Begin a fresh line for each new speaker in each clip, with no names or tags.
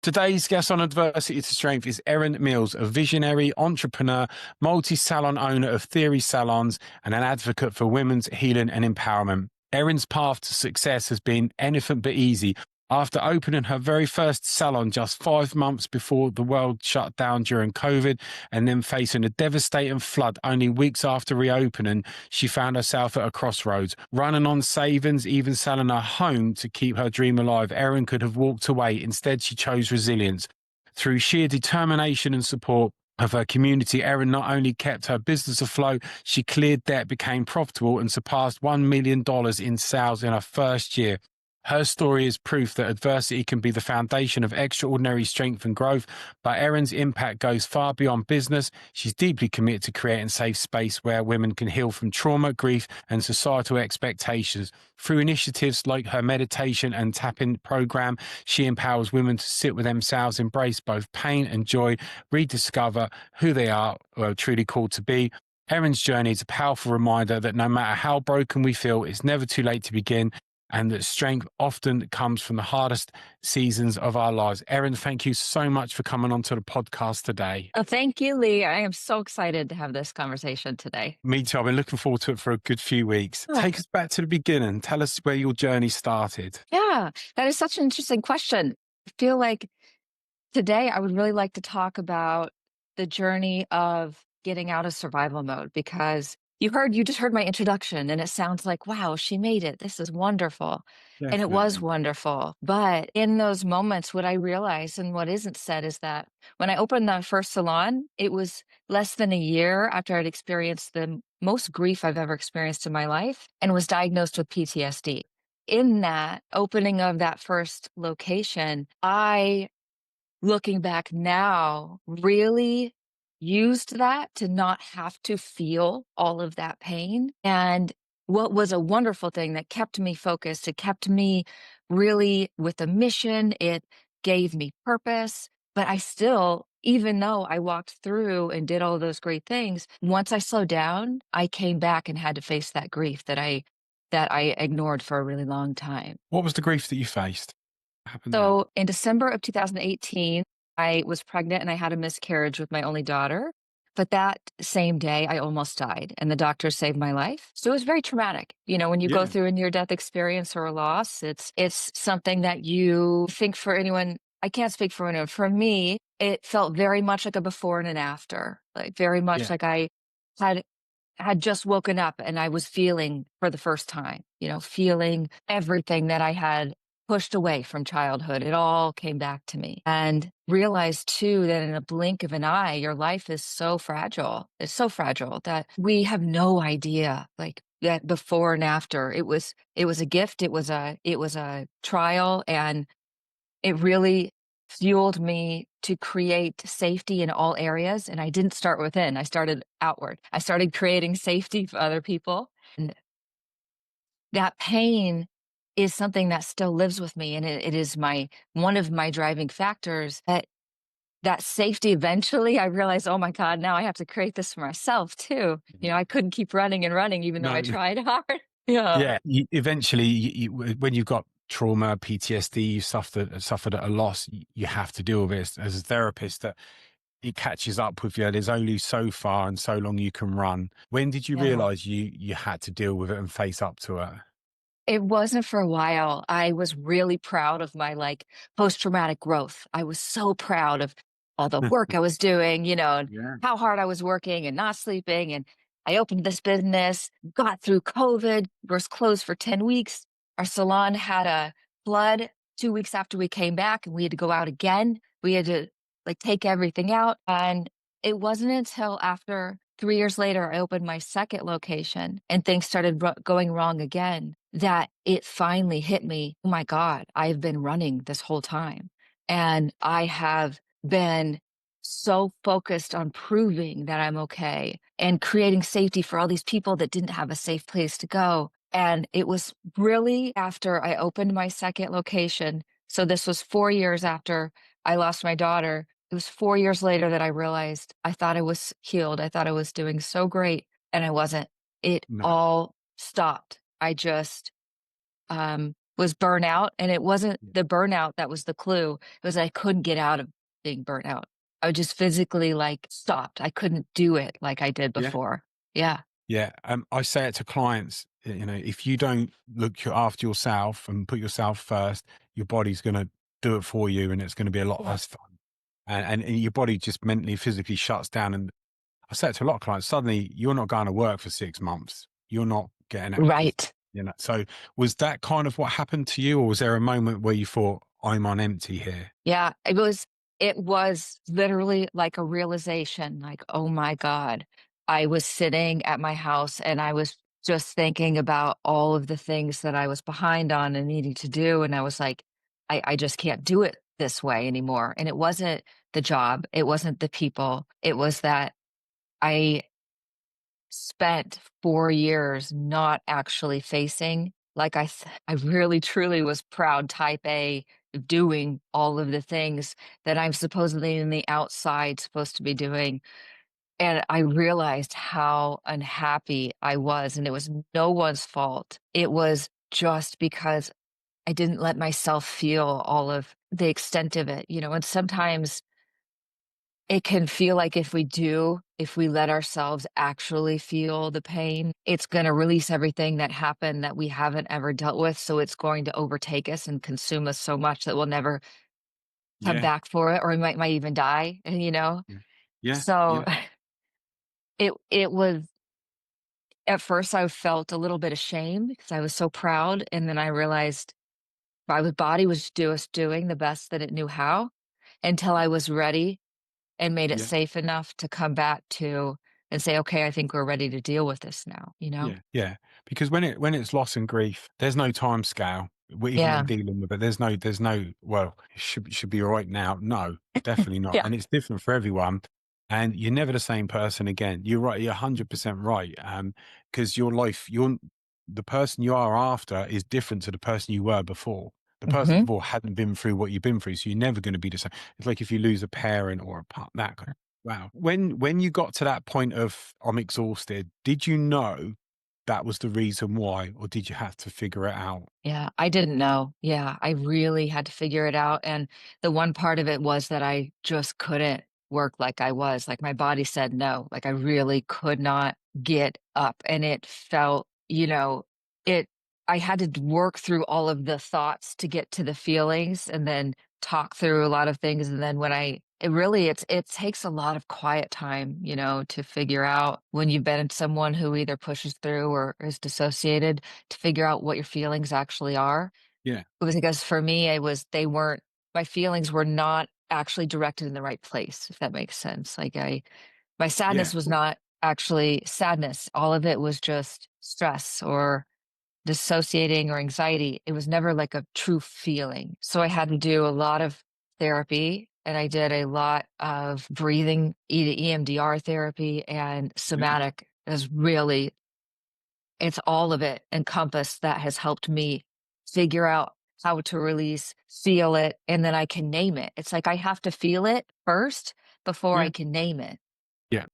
Today's guest on Adversity to Strength is Erin Mills, a visionary entrepreneur, multi-salon owner of Theory Salons, and an advocate for women's healing and empowerment. Erin's path to success has been anything but easy. After opening her very first salon just 5 months before the world shut down during COVID, and then facing a devastating flood only weeks after reopening, she found herself at a crossroads. Running on savings, even selling her home to keep her dream alive, Erin could have walked away. Instead, she chose resilience. Through sheer determination and support of her community, Erin not only kept her business afloat, she cleared debt, became profitable, and surpassed $1 million in sales in her first year. Her story is proof that adversity can be the foundation of extraordinary strength and growth, but Erin's impact goes far beyond business. She's deeply committed to creating a safe space where women can heal from trauma, grief, and societal expectations. Through initiatives like her meditation and tap-in program, she empowers women to sit with themselves, embrace both pain and joy, rediscover who they are or truly called to be. Erin's journey is a powerful reminder that no matter how broken we feel, it's never too late to begin, and that strength often comes from the hardest seasons of our lives. Erin, thank you so much for coming onto the podcast today.
Oh, thank you, Lee. I am so excited to have this conversation today.
Me too. I've been looking forward to it for a good few weeks.
Oh.
Take us back to the beginning. Tell us where your journey started.
Yeah, that is such an interesting question. I feel like today I would really like to talk about the journey of getting out of survival mode, because you just heard my introduction and it sounds like, wow, she made it. This is wonderful. And it was
Definitely.
wonderful. But in those moments, what I realized and what isn't said is that when I opened the first salon, it was less than a year after I'd experienced the most grief I've ever experienced in my life and was diagnosed with PTSD. In that opening of that first location, I, looking back now, really used that to not have to feel all of that pain. And what was a wonderful thing that kept me focused, it kept me really with a mission, it gave me purpose. But I still, even though I walked through and did all of those great things, once I slowed down, I came back and had to face that grief that I ignored for a really long time.
What was the grief that you faced? What happened there?
So in December of 2018, I was pregnant and I had a miscarriage with my only daughter. But that same day, I almost died, and the doctor saved my life. So it was very traumatic. You know, when you go
Yeah.
through a near-death experience or a loss, it's something that you think for anyone. I can't speak for anyone. For me, it felt very much like a before and an after, like very much
Yeah.
like I had had just woken up and I was feeling for the first time, feeling everything that I had pushed away from childhood. It all came back to me, and realized too that in a blink of an eye, your life is so fragile. It's so fragile that we have no idea, like that before and after. It was a gift. It was a trial, and it really fueled me to create safety in all areas. And I didn't start within, I started outward. I started creating safety for other people. And that pain is something that still lives with me. And it is one of my driving factors. That safety, eventually I realized, oh my God, now I have to create this for myself too. I couldn't keep running and running, even though I
No.
tried hard. Yeah.
Yeah. Eventually, when you've got trauma, PTSD, you suffered a loss, you have to deal with it as a therapist, that it catches up with you. There's only so far and so long you can run. When did you
Yeah.
realize you had to deal with it and face up to it?
It wasn't for a while. I was really proud of my post-traumatic growth. I was so proud of all the work I was doing, and
Yeah.
how hard I was working and not sleeping. And I opened this business, got through COVID, was closed for 10 weeks. Our salon had a flood 2 weeks after we came back, and we had to go out again. We had to take everything out. And it wasn't until after 3 years later, I opened my second location and things started going wrong again, that it finally hit me. Oh my God, I've been running this whole time. And I have been so focused on proving that I'm okay and creating safety for all these people that didn't have a safe place to go. And it was really after I opened my second location. So this was 4 years after I lost my daughter. It was 4 years later that I realized I thought I was healed. I thought I was doing so great, and I wasn't. It
No.
all stopped. I just was burnout, and it wasn't
Yeah.
the burnout that was the clue. It was I couldn't get out of being burnt out. I just physically, like, stopped. I couldn't do it like I did
Yeah.
before. Yeah.
Yeah. I say it to clients, if you don't after yourself and put yourself first, your body's going to do it for you, and it's going to be a lot less fun. And your body just mentally, physically shuts down. And I say it to a lot of clients, suddenly you're not going to work for 6 months. You're not getting active,
Right.
So was that kind of what happened to you? Or was there a moment where you thought, I'm on empty here?
Yeah, it was literally like a realization, like, "Oh my god." I was sitting at my house and I was just thinking about all of the things that I was behind on and needing to do, and I was like, I just can't do it this way anymore." And it wasn't the job, it wasn't the people, it was that I spent 4 years not actually facing, like I really truly was proud type A, doing all of the things that I'm supposedly in the outside supposed to be doing, and I realized how unhappy I was, and it was no one's fault. It was just because I didn't let myself feel all of the extent of it, and sometimes it can feel like if we let ourselves actually feel the pain, it's gonna release everything that happened that we haven't ever dealt with, so it's going to overtake us and consume us so much that we'll never come
Yeah.
back for it, or we might even die.
Yeah. Yeah.
So,
Yeah.
it was at first, I felt a little bit ashamed because I was so proud, and then I realized my body was just doing the best that it knew how until I was ready and made it
Yeah.
safe enough to come back to and say, "Okay, I think we're ready to deal with this now?"
Yeah, yeah. Because when it's loss and grief, there's no time scale. Even when
Yeah.
dealing with it, there's no, well, it should be all right now. No, definitely not.
Yeah.
And it's different for everyone. And you're never the same person again. You're right. You're 100% right. Because your life, the person you are after is different to the person you were before. The person
Mhm.
before hadn't been through what you've been through, so you're never going to be the same. It's like if you lose a parent or a part that. Wow. When you got to that point of I'm exhausted, did you know that was the reason why, or did you have to figure it out?
Yeah, I didn't know. Yeah, I really had to figure it out, and the one part of it was that I just couldn't work like I was, like, my body said no, like, I really could not get up, and it felt, it I had to work through all of the thoughts to get to the feelings and then talk through a lot of things, and then when I it really it takes a lot of quiet time, to figure out when you've been someone who either pushes through or is dissociated to figure out what your feelings actually are.
Yeah,
It was because for me, it was they weren't my feelings were not actually directed in the right place, if that makes sense. Like my
yeah,
sadness was not actually sadness. All of it was just stress or dissociating or anxiety. It was never like a true feeling. So I had to do a lot of therapy and I did a lot of breathing, EMDR therapy and
yeah,
somatic is really it's all of it encompassed that has helped me figure out how to release, feel it, and then I can name it. It's like I have to feel it first before I
yeah,
can name it.
yeah.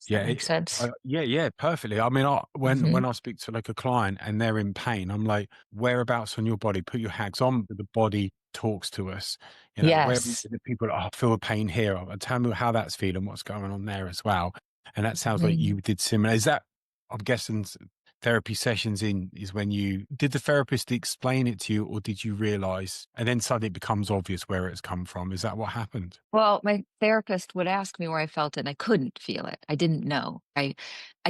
Does
Yeah,
that make sense?
yeah, yeah, perfectly. I mean, when
Mhm.
I speak to like a client and they're in pain, I'm like, whereabouts on your body? Put your hands on. The body talks to us. Where
Yes.
the people, oh, I feel a pain here. Tell me how that's feeling. What's going on there as well? And that sounds like
Mhm.
you did similar. Is that? I'm guessing therapy sessions is when you did the therapist explain it to you, or did you realize, and then suddenly it becomes obvious where it's come from? Is that what happened?
Well, my therapist would ask me where I felt it, and I couldn't feel it. I didn't know. I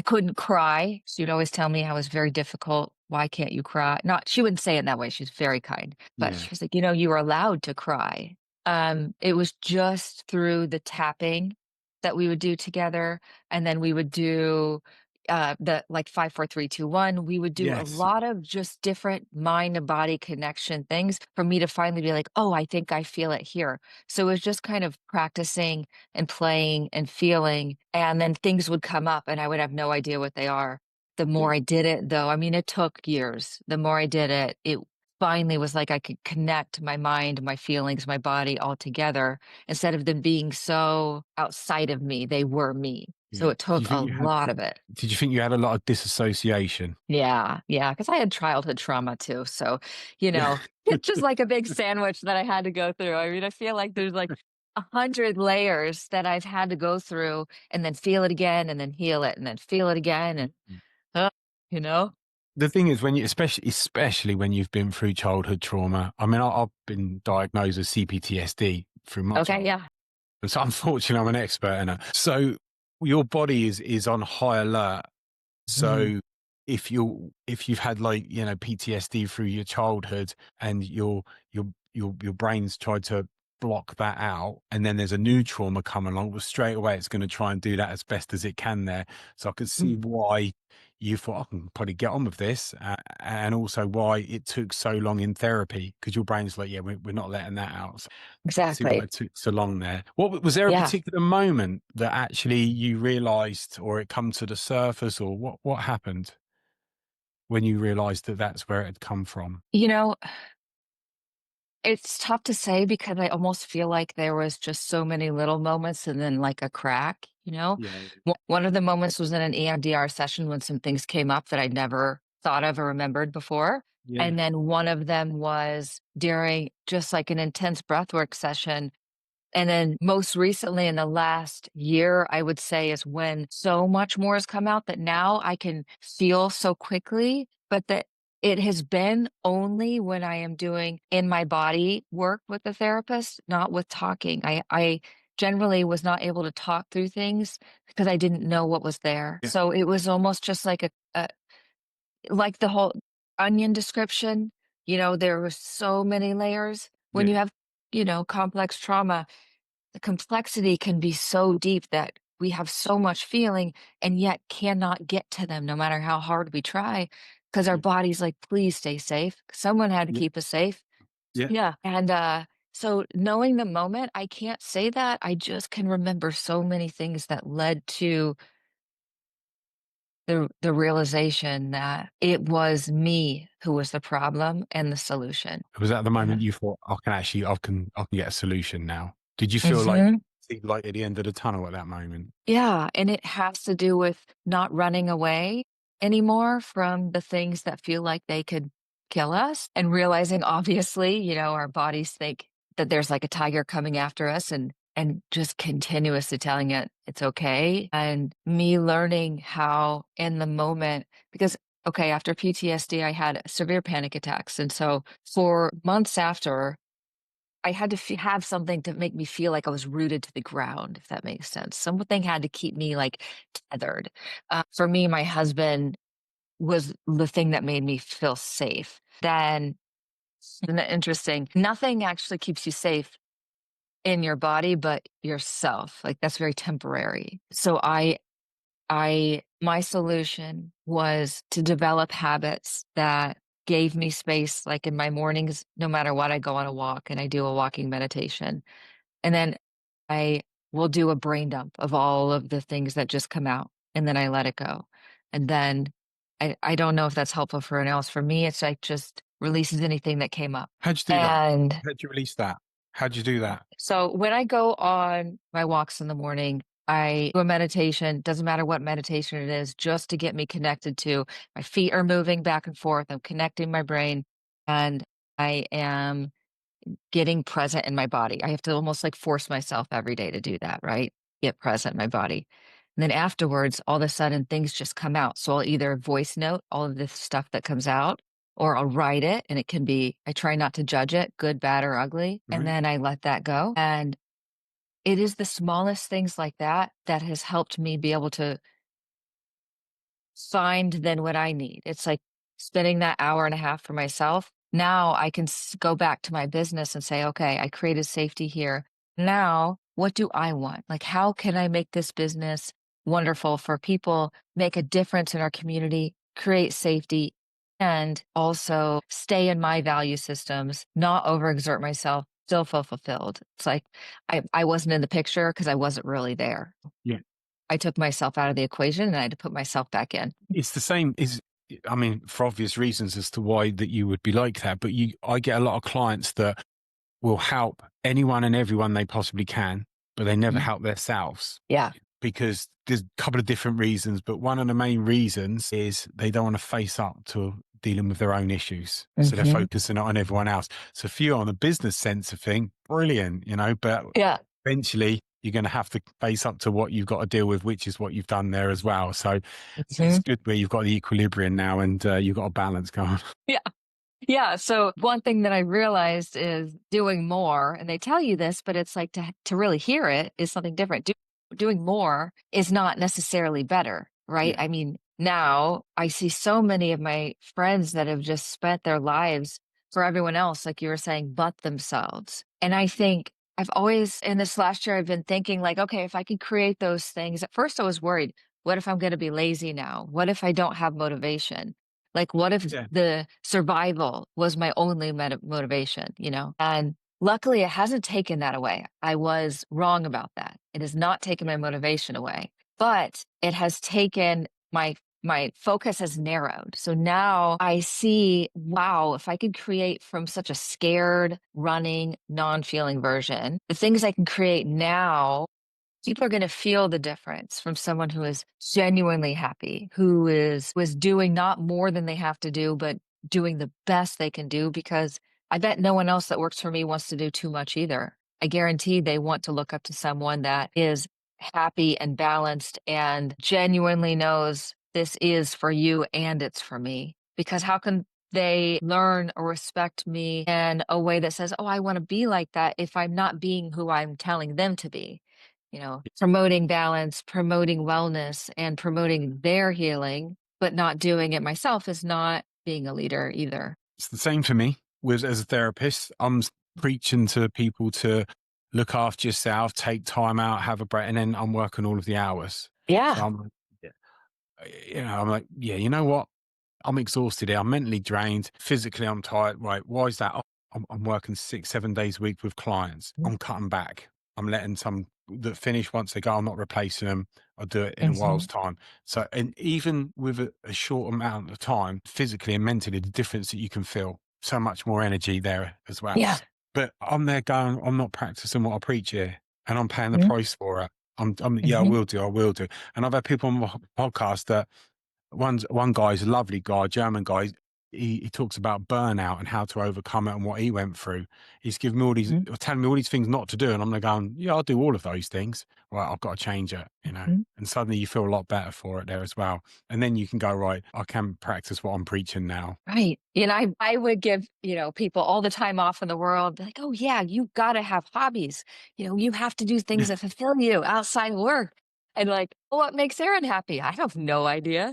couldn't cry. She'd always tell me I was very difficult. "Why can't you cry?" Not she wouldn't say it that way, she's very kind, but
Yeah,
she was like, "You were allowed to cry." It was just through the tapping that we would do together, and then we would do, the, like, 5, 4, 3, 2, 1. We would do a
yes,
lot of just different mind to body connection things for me to finally be like, "Oh, I think I feel it here." So it was just kind of practicing and playing and feeling, and then things would come up and I would have no idea what they are. The
yeah,
more I did it, though, I mean, it took years. The more I did it, it finally was like I could connect my mind, my feelings, my body all together instead of them being so outside of me. They were me. So
Yeah.
it took a lot of it.
Did you think you had a lot of disassociation?
Yeah, yeah, because I had childhood trauma too, so, it's just like a big sandwich that I had to go through. I mean, I feel like there's, like, 100 layers that I've had to go through and then feel it again and then heal it and then feel it again and,
Mm.
uh, you know?
The thing is, when you, especially when you've been through childhood trauma. I mean, I've been diagnosed with CPTSD through my
Okay,
childhood,
yeah.
and so unfortunately, I'm an expert in it. So your body is on high alert.
Mhm.
So if you've had, like, PTSD through your childhood, and your brain's tried to block that out, and then there's a new trauma come along, well, straight away it's going to try and do that as best as it can there. So I can see
Mm,
why you thought I can probably get on with this, and also why it took so long in therapy, because your brain's like, yeah, we're not letting that out. So I see why
exactly.
it took so long there. What was there a
Yeah.
particular moment that actually you realized, or it come to the surface, or what happened when you realized that that's where it had come from?
You know, it's tough to say because I almost feel like there was just so many little moments and then, like, a crack, you know?
Yeah.
One of the moments was in an EMDR session when some things came up that I'd never thought of or remembered before,
Yeah.
and then one of them was during just, like, an intense breathwork session. And then most recently in the last year, I would say is when so much more has come out that now I can feel so quickly, but that it has been only when I am doing in my body work with the therapist, not with talking. I generally was not able to talk through things because I didn't know what was there.
Yeah.
So it was almost just like like the whole onion description, there were so many layers. When
Yeah.
you have, complex trauma, the complexity can be so deep that we have so much feeling and yet cannot get to them no matter how hard we try because our
Yeah.
body's like, please stay safe. Someone had to
Yeah.
keep us safe.
Yeah.
Yeah. And so knowing the moment, I can't say that. I just can remember so many things that led to the realization that it was me who was the problem and the solution.
Was that the
Yeah.
moment you thought, I can get a solution now? Did you feel like
Mhm.
see light at the end of the tunnel at that moment?
Yeah, and it has to do with not running away anymore from the things that feel like they could kill us and realizing obviously, our bodies think that there's like a tiger coming after us and just continuously telling it it's okay. And me learning how in the moment because okay, after PTSD I had severe panic attacks and so for months after I had to have something to make me feel like I was rooted to the ground, if that makes sense. Something had to keep me like tethered. For me, my husband was the thing that made me feel safe. Then, isn't that interesting? Nothing actually keeps you safe in your body, but yourself. Like that's very temporary. So my solution was to develop habits that gave me space. Like in my mornings, no matter what, I go on a walk and I do a walking meditation. And then I will do a brain dump of all of the things that just come out, and then I let it go. And then I don't know if that's helpful for anyone else. For me, it's like just releases anything that came up.
How'd you do that?
And
How'd you release that? How'd you do that?
so when I go on my walks in the morning, I do a meditation, doesn't matter what meditation it is, just to get me connected to my feet are moving back and forth. I'm connecting my brain and I am getting present in my body. I have to almost like force myself every day to do that, right? Get present in my body. And then afterwards, all of a sudden things just come out. So I'll either voice note all of this stuff that comes out, or I'll write it. And it can be, I try not to judge it, good, bad, or ugly. And
Right?
then I let that go. And it is the smallest things like that that has helped me be able to find then what I need. It's like spending that hour and a half for myself. Now I can go back to my business and say, okay, I created safety here. Now, what do I want? Like, how can I make this business wonderful for people, make a difference in our community, create safety, and also stay in my value systems, not overexert myself, still feel fulfilled. It's like I wasn't in the picture because I wasn't really there.
Yeah.
I took myself out of the equation and I had to put myself back in.
It's the same. I mean, for obvious reasons as to why that you would be like that. But I get a lot of clients that will help anyone and everyone they possibly can, but they never
Mm.
help themselves
Yeah.
because there's a couple of different reasons, but one of the main reasons is they don't want to face up to dealing with their own issues. So they're
Mhm.
focusing on everyone else. So for you on the business sense of thing, brilliant, but
Yeah.
eventually you're going to have to face up to what you've got to deal with, which is what you've done there as well. So it's
Mhm.
good where you've got the equilibrium now and you've got a balance going.
Yeah. Yeah, so one thing that I realized is doing more, and they tell you this, but it's like to really hear it is something different. Doing more is not necessarily better, right?
Yeah.
I mean, now I see so many of my friends that have just spent their lives for everyone else, like you were saying, but themselves. And I think I've always, in this last year, I've been thinking, like, okay, if I could create those things, at first I was worried, what if I'm going to be lazy now? What if I don't have motivation? Like, what if
Yeah.
the survival was my only motivation, And luckily, it hasn't taken that away. I was wrong about that. It has not taken my motivation away, but it has taken my focus has narrowed. So now I see, wow, if I could create from such a scared, running, non-feeling version, the things I can create now, people are going to feel the difference from someone who is genuinely happy, who was doing not more than they have to do, but doing the best they can do, because I bet no one else that works for me wants to do too much either. I guarantee they want to look up to someone that is happy and balanced and genuinely knows this is for you and it's for me. Because how can they learn or respect me in a way that says, oh, I want to be like that, if I'm not being who I'm telling them to be? Promoting balance, promoting wellness, and promoting their healing, but not doing it myself is not being a leader either.
It's the same for me with as a therapist. Preaching to people to look after yourself, take time out, have a break, and then I'm working all of the hours. So
Yeah.
I'm, like, I'm like, yeah, you know what? I'm exhausted here. I'm mentally drained. Physically, I'm tired. Right. Why is that? Oh, I'm working 6, 7 days a week with clients. I'm cutting back. I'm letting some that finish once they go. I'm not replacing them. I'll do it in a while's
Mhm.
time. So, and even with a short amount of time, physically and mentally, the difference that you can feel, so much more energy there as well.
Yeah.
But I'm there going, I'm not practicing what I preach here, and I'm paying the
Mhm.
price for it. Yeah, I
Mhm.
will do. I will do. And I've had people on my podcast that one guy's a lovely guy, German guy. He talks about burnout and how to overcome it and what he went through. He's giving me all these,
Mhm.
telling me all these things not to do, and I'm like going, yeah, I'll do all of those things. Right, I've got to change it,
Mhm.
And suddenly you feel a lot better for it there as well. And then you can go, right, I can practice what I'm preaching now.
Right. And I would give, people all the time off in the world, like, oh yeah, you gotta have hobbies. You have to do things
Yeah,
that fulfill you outside of work. And like, well, what makes Erin happy? I have no idea.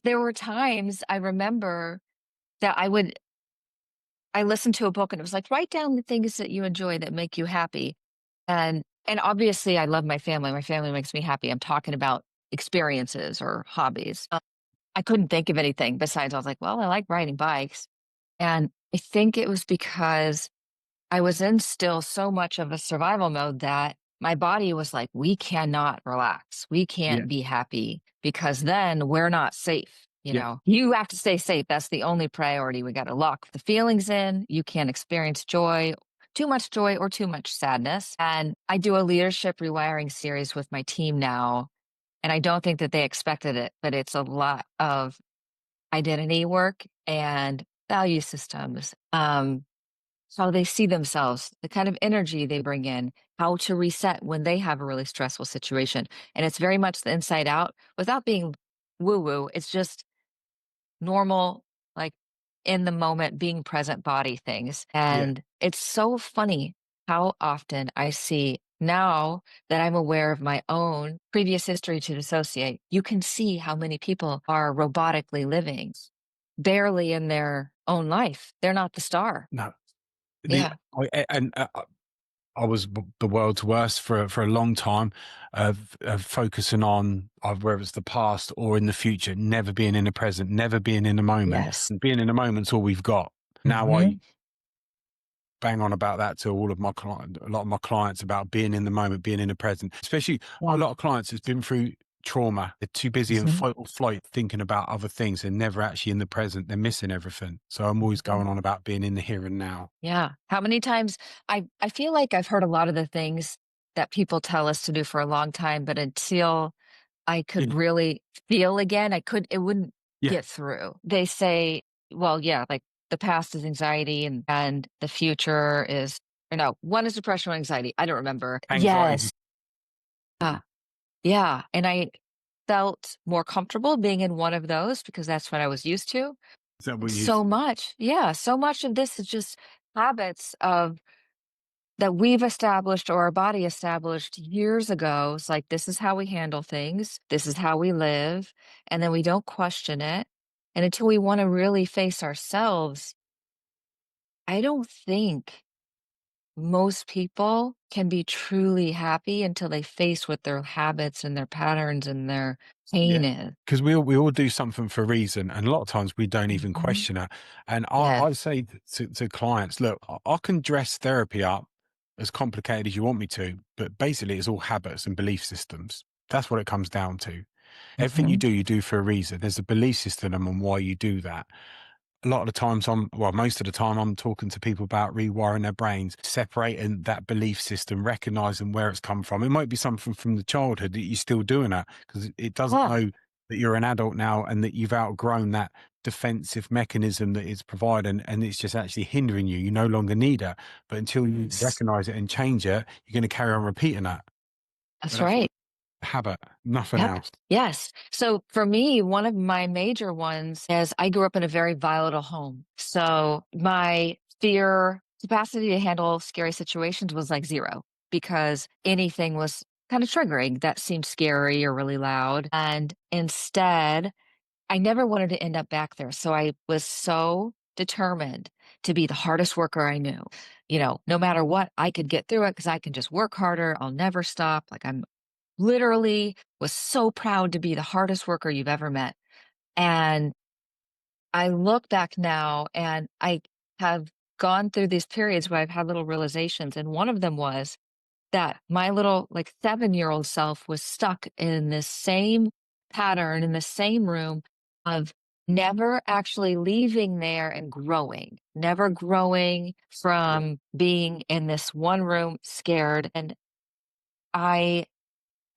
There were times I remember that I listened to a book and it was like, write down the things that you enjoy that make you happy. And obviously I love my family. My family makes me happy. I'm talking about experiences or hobbies. I couldn't think of anything besides, I was like, well, I like riding bikes. And I think it was because I was in still so much of a survival mode that my body was like, we cannot relax. We
yeah,
can't be happy because then we're not safe.
yeah.
You have to stay safe. That's the only priority. We got to lock the feelings in. You can't experience joy, too much joy or too much sadness. And I do a leadership rewiring series with my team now. And I don't think that they expected it, but it's a lot of identity work and value systems. How they see themselves, the kind of energy they bring in, how to reset when they have a really stressful situation. And it's very much the inside out without being woo woo. It's just normal, like in the moment, being present body things.
Yeah.
And it's so funny how often I see now that I'm aware of my own previous history to dissociate. You can see how many people are robotically living, barely in their own life. They're not the star.
No, the
Yeah.
and I was the world's worst for a long time, of focusing on whether it's the past or in the future, never being in the present, never being in the moment,
Yes.
and being in the moment's all we've got. Now I
Mhm.
bang on about that to all of my client, a lot of my clients about being in the moment, being in the present. Especially a
Yeah.
lot of clients has been through trauma. They're too busy in
Mhm.
fight or flight thinking about other things. They're never actually in the present. They're missing everything. So I'm always
Mhm.
going on about being in the here and now.
Yeah. How many times I feel like I've heard a lot of the things that people tell us to do for a long time, but until I
Yeah.
could really feel again, it wouldn't
Yeah.
get through. They say, well, yeah, like the past is anxiety and the future is, or no, one is depression, one anxiety. I don't remember.
Anxiety.
Yes. Uh, yeah. And I felt more comfortable being in one of those because that's what I was used to.
Is that what you?
So much. Yeah. So much of this is just habits of that we've established or our body established years ago. It's like, this is how we handle things, this is how we live, and then we don't question it. And until we want to really face ourselves, I don't think most people can be truly happy until they face what their habits and their patterns and their pain
Yeah,
is.
because we all do something for a reason, and a lot of times we don't even
Mhm.
question it. And I
Yes.
say to clients, look, I can dress therapy up as complicated as you want me to, but basically it's all habits and belief systems. That's what it comes down to. Everything
Mhm.
you do for a reason. There's a belief system on why you do that. A lot of the times most of the time I'm talking to people about rewiring their brains, separating that belief system, recognizing where it's come from. It might be something from the childhood that you're still doing that because it doesn't
Ah,
know that you're an adult now and that you've outgrown that defensive mechanism that it's providing, and it's just actually hindering you. You no longer need it. But until you
s-
recognize it and change it, you're going to carry on repeating that. But
that's
that's
right.
habit, nothing
Yep.
else.
Yes. So for me, one of my major ones is I grew up in a very volatile home. So my fear capacity to handle scary situations was like zero because anything was kind of triggering that seemed scary or really loud. And instead, I never wanted to end up back there. So I was so determined to be the hardest worker I knew. No matter what, I could get through it because I can just work harder. I'll never stop. Like I'm literally was so proud to be the hardest worker you've ever met. And I look back now and I have gone through these periods where I've had little realizations. And one of them was that my little, like, 7-year-old self was stuck in this same pattern in the same room of never actually leaving there and growing, never growing from being in this one room scared. And I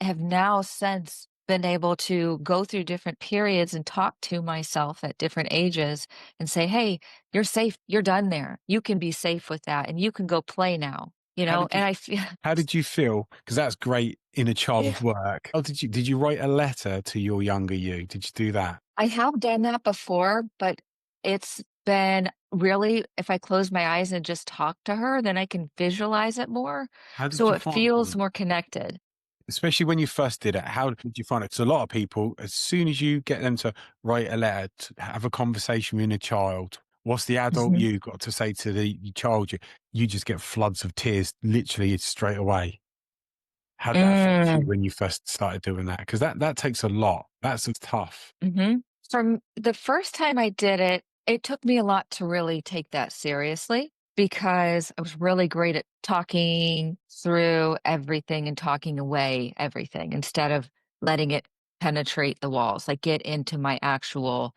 have now since been able to go through different periods and talk to myself at different ages and say, "Hey, you're safe. You're done there. You can be safe with that and you can go play now."
How did you
And I feel
How did you feel? Because that's great in a child's work. Oh, did you write a letter to your younger you? Did you do that?
I have done that before, but it's been really, if I close my eyes and just talk to her, then I can visualize it more.
How did
So
you
it
find
feels
it?
more connected.
Especially when you first did it, how did you find it? Because a lot of people, as soon as you get them to write a letter, to have a conversation with a child, what's the adult
Mhm.
you got to say to the child? You just get floods of tears literally straight away. How did that affect you
Mm.
when you first started doing that? Because that takes a lot. That's tough.
Mhm. From the first time I did it, it took me a lot to really take that seriously because I was really great at talking through everything and talking away everything instead of letting it penetrate the walls, like get into my actual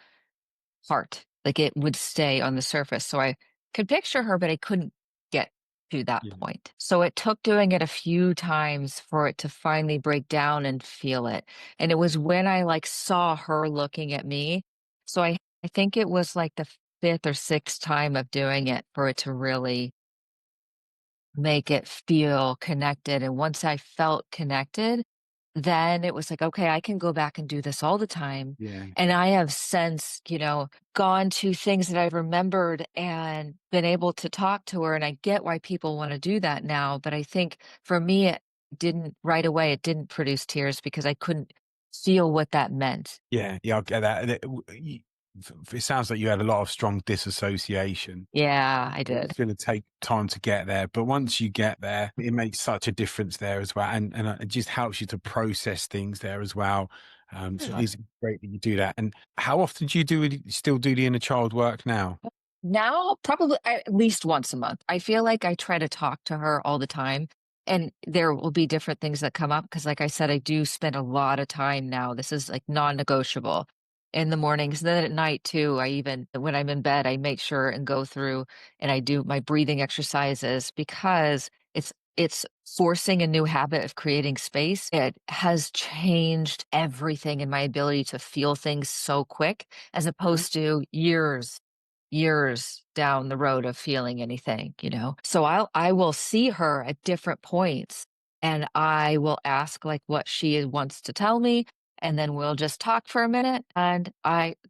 heart. Like it would stay on the surface. So I could picture her, but I couldn't get to that
Yeah.
point. So it took doing it a few times for it to finally break down and feel it. And it was when I like saw her looking at me. So I think it was like the fifth or sixth time of doing it for it to really make it feel connected. And once I felt connected, then it was like, okay, I can go back and do this all the time.
Yeah.
And I have since, gone to things that I've remembered and been able to talk to her. And I get why people want to do that now. But I think for me, it didn't right away, it didn't produce tears because I couldn't feel what that meant.
Yeah, yeah, I get that. And it sounds like you had a lot of strong disassociation.
Yeah, I
It's
did.
going to take time to get there, but once you get there, it makes such a difference there as well, and it just helps you to process things there as well. So
Yeah.
it's great that you do that. And how often do you still do the inner child work now?
Now, probably at least once a month. I feel like I try to talk to her all the time, and there will be different things that come up because, like I said, I do spend a lot of time now. This is like non-negotiable in the mornings. And then at night too, I even when I'm in bed, I make sure and go through and I do my breathing exercises because it's it's forcing a new habit of creating space. It has changed everything in my ability to feel things so quick as
Mhm.
opposed to years down the road of feeling anything, you know? So I will see her at different points and I will ask like what she wants to tell me and then we'll just talk for a minute. And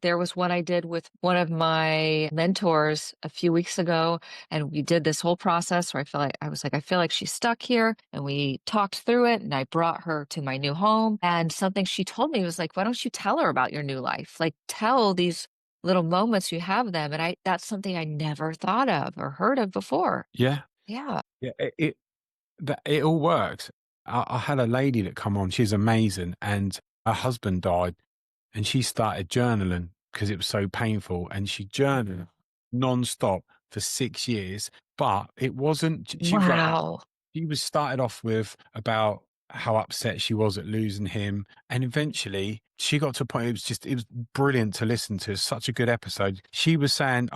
there was one I did with one of my mentors a few weeks ago, and we did this whole process where I was like, I feel like she's stuck here. And we talked through it, and I brought her to my new home. And something she told me was like, why don't you tell her about your new life? Like, tell these little moments you have them. And that's something I never thought of or heard of before.
Yeah.
Yeah.
Yeah. It all works. I had a lady that come on. She's amazing, and her husband died, and she started journaling because it was so painful, and she journaled non-stop for 6 years. But it wasn't. She wrote.
Wow.
She was started off with about how upset she was at losing him, and eventually she got to a point. It was brilliant to listen to. Such a good episode. She was saying,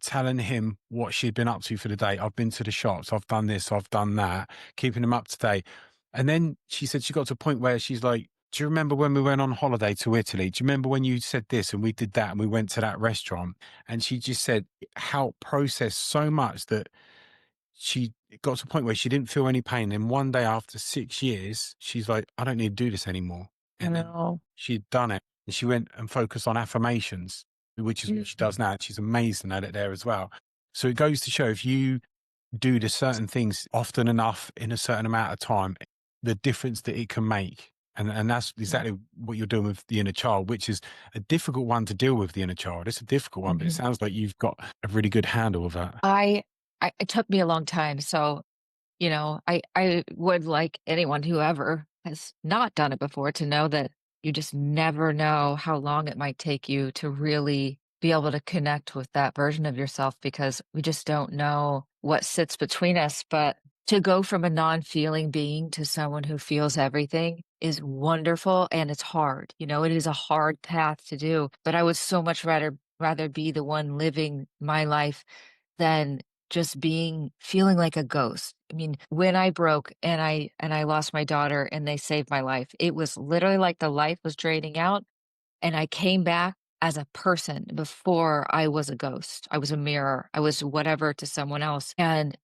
telling him what she'd been up to for the day. I've been to the shops. I've done this. I've done that. Keeping him up to date. And then she said she got to a point where she's like, "Do you remember when we went on holiday to Italy? Do you remember when you said this and we did that and we went to that restaurant?" And she just said how it processed so much that she got to a point where she didn't feel any pain. And one day after 6 years, she's like, I don't need to do this anymore.
I
And then
know.
she'd done it. And she went and focused on affirmations, which is what she
Mhm.
does now. She's amazing at it there as well. So it goes to show if you do the certain things often enough in a certain amount of time, the difference that it can make. And that's
Yeah.
exactly what you're doing with the inner child, which is a difficult one to deal with the inner child. It's a difficult one, but it
Mhm.
sounds like you've got a really good handle of that.
I, it took me a long time. So you know, I would like anyone who ever has not done it before to know that you just never know how long it might take you to really be able to connect with that version of yourself because we just don't know what sits between us. But to go from a non-feeling being to someone who feels everything is wonderful and it's hard. You know, it is a hard path to do, but I would so much rather be the one living my life than just feeling like a ghost. I mean, when I broke and I lost my daughter and they saved my life, it was literally like the life was draining out and I came back as a person before I was a ghost. I was a mirror. I was whatever to someone else. And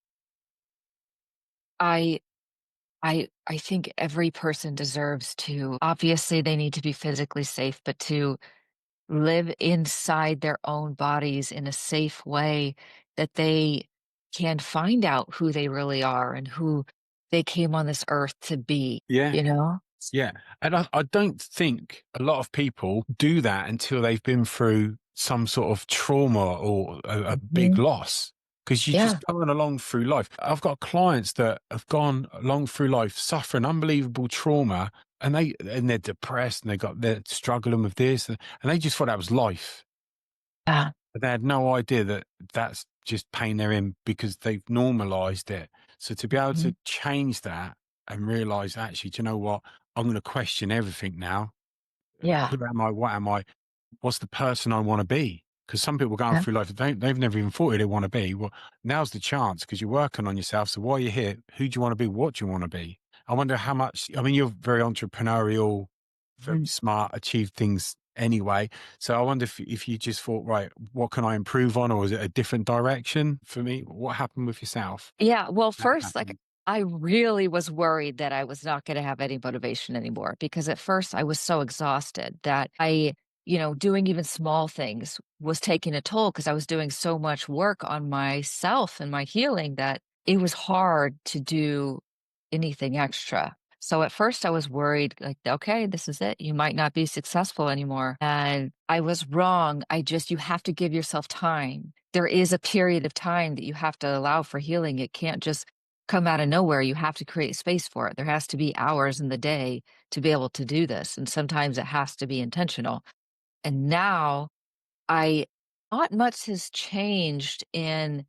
I I think every person deserves to obviously they need to be physically safe, but to live inside their own bodies in a safe way that they can find out who they really are and who they came on this earth to be,
Yeah.
you know?
Yeah. And I don't think a lot of people do that until they've been through some sort of trauma or a big
Mhm.
loss. Because you're just
Yeah,
going along through life. I've got clients that have gone along through life suffering unbelievable trauma and they're depressed and they're struggling with this and they just thought that was life.
yeah,
But they had no idea that that's just pain they're in because they've normalized it. So to be able
mhm,
to change that and realize, actually, do you know what? I'm going to question everything now.
yeah,
Who am I? What am I? What's the person I want to be? Because some people going
yeah,
through life, they've never even thought who they want to be. Well, now's the chance because you're working on yourself. So while you're here, who do you want to be? What do you want to be? I wonder how much, I mean, you're very entrepreneurial, very
mm.
smart, achieve things anyway. So I wonder if you just thought, right, what can I improve on? Or is it a different direction for me? What happened with yourself?
Yeah, well,
That
first, like,
happened.
I really was worried that I was not gonna have any motivation anymore because at first I was so exhausted that doing even small things was taking a toll because I was doing so much work on myself and my healing that it was hard to do anything extra. So at first I was worried, like, okay, this is it. You might not be successful anymore. And I was wrong. You have to give yourself time. There is a period of time that you have to allow for healing. It can't just come out of nowhere. You have to create space for it. There has to be hours in the day to be able to do this. And sometimes it has to be intentional. And now I not much has changed in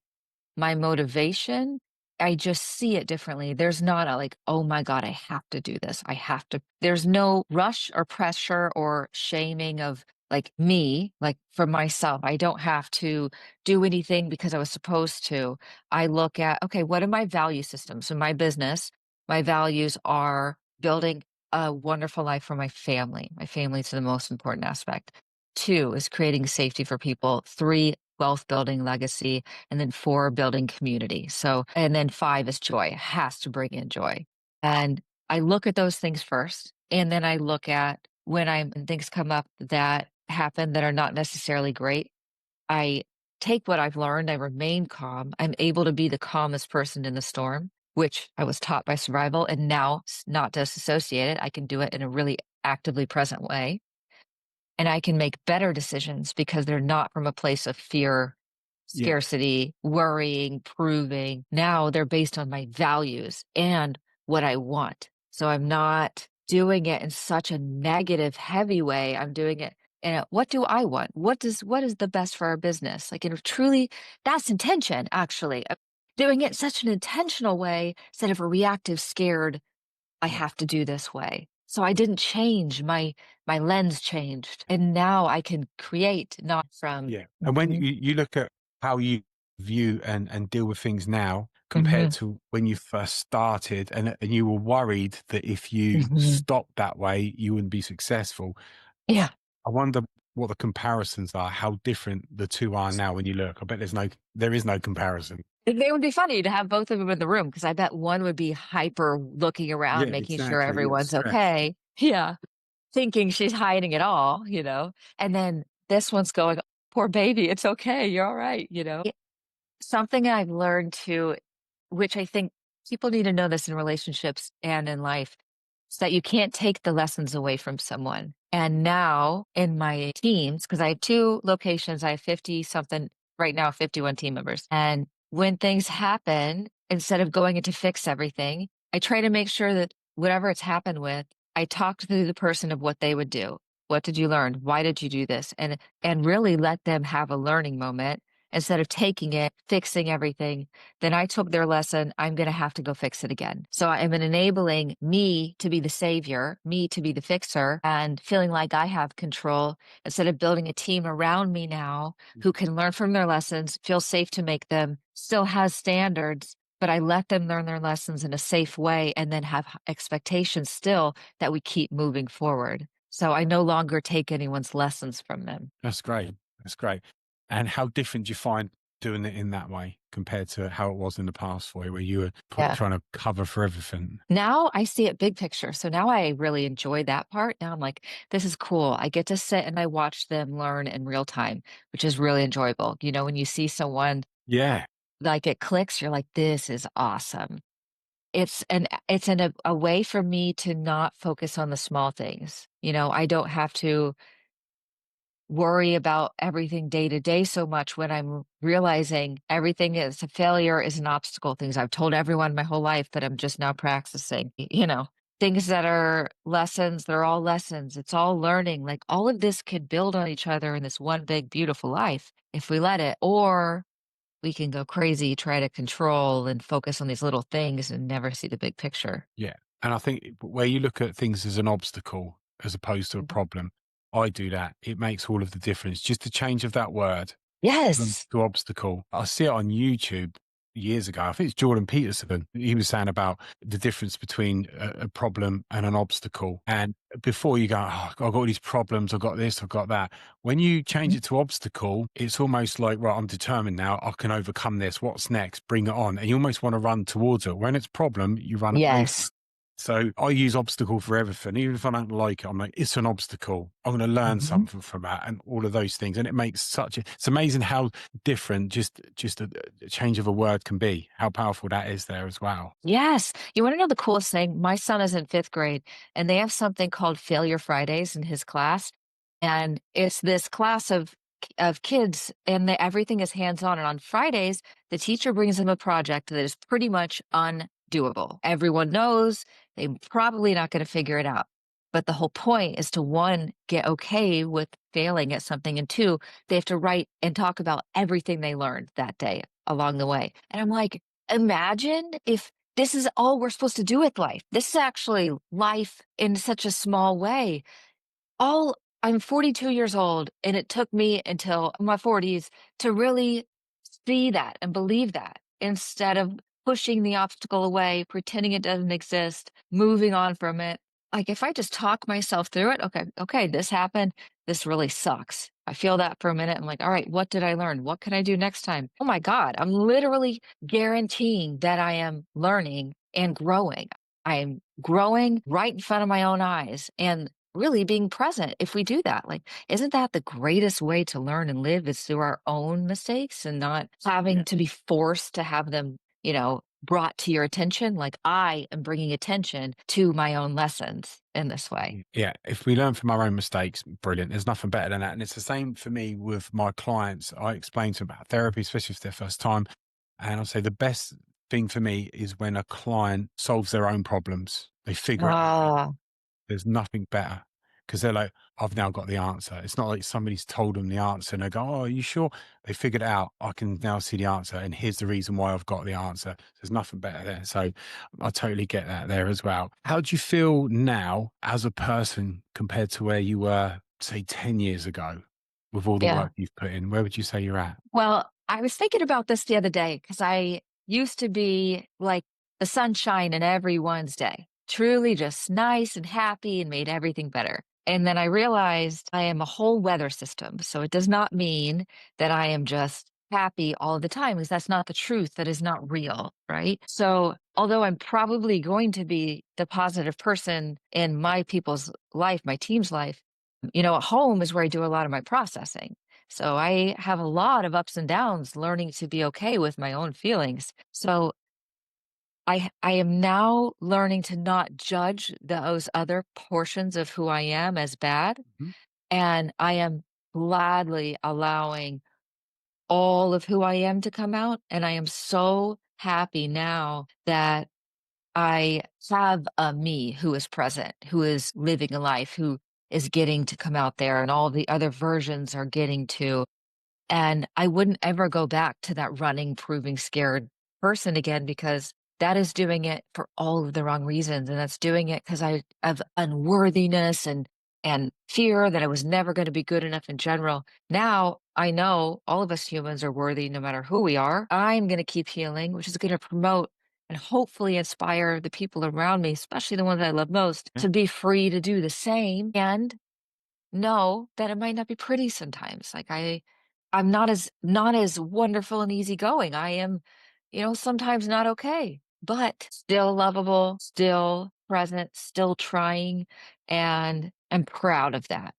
my motivation, I just see it differently. There's not a like, "Oh my god, I have to do this. I have to." There's no rush or pressure or shaming of like me, like for myself. I don't have to do anything because I was supposed to. I look at, okay, what are my value systems? In my business, my values are building a wonderful life for my family. My family is the most important aspect. Two is creating safety for people. Three, wealth building legacy. And then four, building community. So, and then five is joy. It has to bring in joy. And I look at those things first. And then I look at when things come up that happen that are not necessarily great, I take what I've learned, I remain calm. I'm able to be the calmest person in the storm, which I was taught by survival, and now not disassociate it. I can do it in a really actively present way. And I can make better decisions because they're not from a place of fear,
Yeah.
scarcity, worrying, proving. Now they're based on my values and what I want. So I'm not doing it in such a negative, heavy way. I'm doing it in a, what do I want? What is the best for our business? Like in a truly, that's intention, actually. Doing it in such an intentional way instead of a reactive, scared, I
Yeah.
have to do this way. So I didn't change, my lens changed, and now I can create not from.
Yeah. And when
Mhm,
you look at how you view and deal with things now compared
mhm,
to when you first started and you were worried that if you
mhm.
stopped that way, you wouldn't be successful.
Yeah.
I wonder what the comparisons are, how different the two are now when you look. I bet there is no comparison.
They would be funny to have both of them in the room because I bet one would be hyper looking around,
Yeah,
making sure
exactly. Yeah,
everyone's
stress.
okay. Yeah, thinking she's hiding it all, and then this one's going, "Poor baby, it's okay, you're alright." Something I've learned too, which I think people need to know this in relationships and in life, is that you can't take the lessons away from someone. And now in my teams, because I have two locations, I have 50 something right now, 51 team members. And when things happen, instead of going in to fix everything, I try to make sure that whatever it's happened with, I talk to the person of what they would do. What did you learn? Why did you do this? And really let them have a learning moment instead of taking it, fixing everything. Then I took their lesson. I'm going to have to go fix it again. So I am enabling me to be the savior, me to be the fixer, and feeling like I have control instead of building a team around me now who can learn from their lessons, feel safe to make them, still has standards. But I let them learn their lessons in a safe way and then have expectations still that we keep moving forward. So I no longer take anyone's lessons from them.
That's great. That's great. And how different do you find doing it in that way compared to how it was in the past for you, where you were
Yeah.
trying to cover for everything?
Now I see it big picture. So now I really enjoy that part. Now I'm like, this is cool. I get to sit and I watch them learn in real time, which is really enjoyable. When you see someone
Yeah.
like it clicks, you're like, this is awesome. It's a way for me to not focus on the small things. I don't have to worry about everything day to day so much when I'm realizing everything is a failure is an obstacle, things I've told everyone my whole life, but I'm just now practicing, things that are lessons, they're all lessons. It's all learning. Like all of this could build on each other in this one big, beautiful life if we let it, or we can go crazy, try to control and focus on these little things and never see the big picture.
Yeah. And I think where you look at things as an obstacle as opposed to a
Mhm.
problem, I do that. It makes all of the difference. Just the change of that word
Yes.
to obstacle. I see it on YouTube years ago. I think it's Jordan Peterson. He was saying about the difference between a problem and an obstacle. And before you go, oh, I've got all these problems, I've got this, I've got that. When you change
Mhm.
it to obstacle, it's almost like, right, I'm determined now. I can overcome this. What's next? Bring it on. And you almost want to run towards it. When it's problem, you run away from
Yes.
it. So I use obstacle for everything. Even if I don't like it, I'm like, it's an obstacle. I'm going to learn
Mhm.
something from that and all of those things. And it makes it's amazing how different just a change of a word can be, how powerful that is there as well.
Yes. You wanna know the coolest thing? My son is in 5th grade, and they have something called Failure Fridays in his class, and it's this class of kids, and everything is hands-on, and on Fridays, the teacher brings them a project that is pretty much undoable. Everyone knows they're probably not gonna figure it out, but the whole point is to, 1, get okay with failing at something, and 2, they have to write and talk about everything they learned that day along the way, and I'm like, imagine if this is all we're supposed to do with life. This is actually life in such a small way. All I'm 42 years old, and it took me until my 40s to really see that and believe that instead of pushing the obstacle away, pretending it doesn't exist, moving on from it. Like if I just talk myself through it, okay, okay, this happened. This really sucks. I feel that for a minute. I'm like, all right, what did I learn? What can I do next time? Oh my God, I'm literally guaranteeing that I am learning and growing. I'm growing right in front of my own eyes and really being present if we do that. Like, isn't that the greatest way to learn and live is through our own mistakes and not having
Yeah.
to be forced to have them, brought to your attention? Like, I am bringing attention to my own lessons in this way.
Yeah, if we learn from our own mistakes, brilliant. There's nothing better than that. And it's the same for me with my clients. I explain to them about therapy, especially if it's their first time. And I'll say the best thing for me is when a client solves their own problems. They figure it out.
Ah,
There's nothing better because they're like, I've now got the answer. It's not like somebody's told them the answer and they go, oh, are you sure? They figured it out. I can now see the answer. And here's the reason why I've got the answer. There's nothing better there. So I totally get that there as well. How do you feel now as a person compared to where you were, say, 10 years ago with all the
yeah.
work you've put in? Where would you say you're at?
Well, I was thinking about this the other day because I used to be like the sunshine in everyone's day, truly just nice and happy and made everything better. And then I realized I am a whole weather system. So it does not mean that I am just happy all the time because that's not the truth. That is not real. Right. So although I'm probably going to be the positive person in my people's life, my team's life, at home is where I do a lot of my processing. So I have a lot of ups and downs learning to be okay with my own feelings. So I am now learning to not judge those other portions of who I am as bad.
Mhm.
And I am gladly allowing all of who I am to come out. And I am so happy now that I have a me who is present, who is living a life, who is getting to come out there, and all the other versions are getting to. And I wouldn't ever go back to that running, proving scared person again because that is doing it for all of the wrong reasons. And that's doing it because I of unworthiness and fear that I was never going to be good enough in general. Now I know all of us humans are worthy no matter who we are. I'm going to keep healing, which is going to promote and hopefully inspire the people around me, especially the ones that I love most,
Yeah.
to be free to do the same and know that it might not be pretty sometimes. Like I'm not as wonderful and easygoing. I am, sometimes not okay, but still lovable, still present, still trying, and I'm proud of that.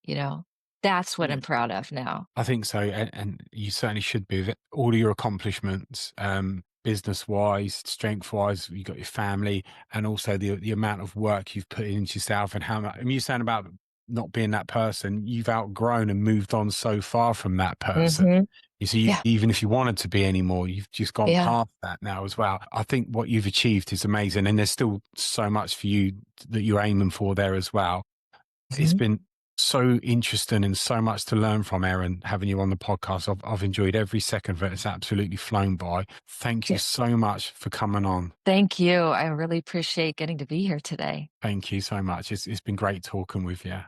That's what
Yeah.
I'm proud of now.
I think so, and you certainly should be with it. All of your accomplishments, business wise, strength wise, you got your family, and also the amount of work you've put into yourself, and how much. I mean, you're saying about not being that person, you've outgrown and moved on so far from that person.
Mhm.
You see,
Yeah.
even if you wanted to be anymore, you've just gone
Yeah.
past that now as well. I think what you've achieved is amazing, and there's still so much for you that you're aiming for there as well. It's
Mhm.
been so interesting and so much to learn from, Erin, having you on the podcast. I've enjoyed every second of it. It's absolutely flown by. Thank you
Yeah.
so much for coming on.
Thank you. I really appreciate getting to be here today.
Thank you so much. It's been great talking with you.